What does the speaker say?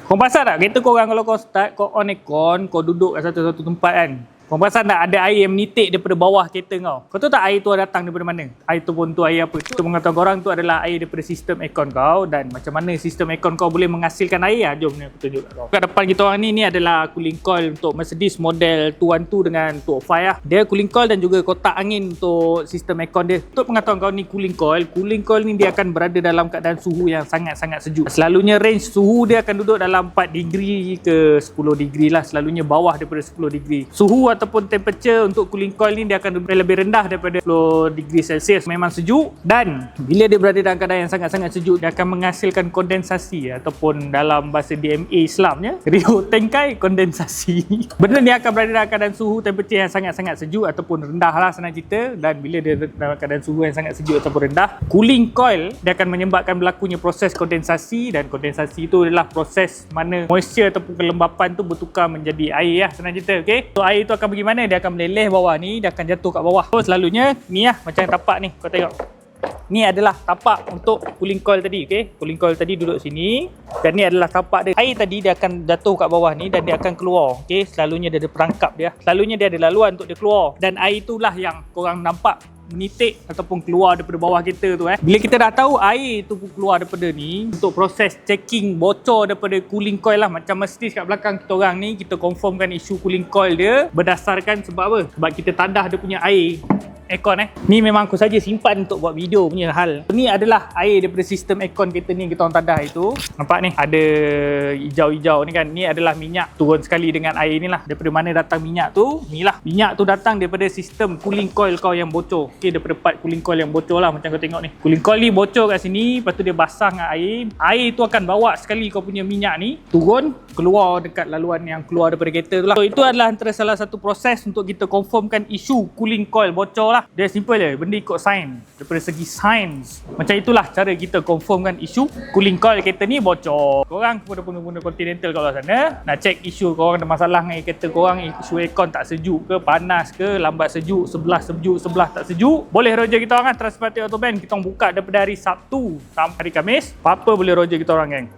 Kau perasan tak kereta korang kalau kau start, kau on aircon, kau duduk kat satu-satu tempat kan, kau perasan tak ada air yang menitik daripada bawah kereta kau? Kau tahu tak air tu datang daripada mana? Air tu pun tu air apa? Itu pengetahuan korang tu adalah air daripada sistem aircon kau. Dan macam mana sistem aircon kau boleh menghasilkan air lah. Jom ni aku tunjuk kat kau. Kat depan kita orang ni adalah cooling coil untuk Mercedes model 212 dengan 205 lah. Dia cooling coil dan juga kotak angin untuk sistem aircon dia. Untuk pengetahuan kau ni cooling coil. Cooling coil ni dia akan berada dalam keadaan suhu yang sangat-sangat sejuk. Selalunya range suhu dia akan duduk dalam 4 degree ke 10 degree lah. Selalunya bawah daripada 10 degree. Suhu ataupun temperature untuk cooling coil ni dia akan lebih rendah daripada 10 degree Celsius. Memang sejuk, dan bila dia berada dalam keadaan yang sangat-sangat sejuk, dia akan menghasilkan kondensasi ataupun dalam bahasa DMA Islamnya riuh tangkai kondensasi. Benda ni akan berada dalam keadaan suhu temperature yang sangat-sangat sejuk ataupun rendah lah senang cerita. Dan bila dia dalam keadaan suhu yang sangat sejuk ataupun rendah, cooling coil dia akan menyebabkan berlakunya proses kondensasi. Dan kondensasi itu adalah proses mana moisture ataupun kelembapan tu bertukar menjadi air lah senang cerita. Okay, so air tu akan pergi mana? Dia akan meleleh bawah ni, dia akan jatuh kat bawah. So selalunya ni lah macam tapak ni, kau tengok. Ni adalah tapak untuk cooling coil tadi, okey. Cooling coil tadi duduk sini dan ni adalah tapak dia. Air tadi dia akan jatuh kat bawah ni dan dia akan keluar, okey. Selalunya dia ada perangkap dia. Selalunya dia ada laluan untuk dia keluar, dan air itulah yang korang nampak menitik ataupun keluar daripada bawah kereta tu. Bila kita dah tahu air tu keluar daripada ni, untuk proses checking bocor daripada cooling coil lah, macam Mercedes kat belakang kita orang ni, kita confirmkan isu cooling coil dia berdasarkan sebab apa? Sebab kita tadah dia punya air aircon. Ni memang aku saja simpan untuk buat video punya hal. Ni adalah air daripada sistem aircon kereta ni kita orang tadah itu. Nampak ni ada hijau-hijau ni kan. Ni adalah minyak turun sekali dengan air ni lah. Daripada mana datang minyak tu? Ni lah. Minyak tu datang daripada sistem cooling coil kau yang bocor. Okey, daripada part cooling coil yang bocor lah, macam kau tengok ni. Cooling coil ni bocor kat sini, lepas tu dia basah dengan air. Air tu akan bawa sekali kau punya minyak ni turun, keluar dekat laluan yang keluar daripada kereta tu lah. So itu adalah antara salah satu proses untuk kita confirmkan isu cooling coil bocor lah. Dia simple je, benda ikut sains. Daripada segi sains, macam itulah cara kita confirmkan isu cooling coil kereta ni bocor. Korang pengguna Continental kat luar sana nak check isu korang ada masalah dengan kereta korang, isu aircon tak sejuk ke, panas ke, lambat sejuk, sebelah sejuk, sebelah tak sejuk, boleh roger kita orang kan. Transportasi Autobahn kita orang buka daripada hari Sabtu sampai hari Khamis. Apa-apa boleh roger kita orang, geng.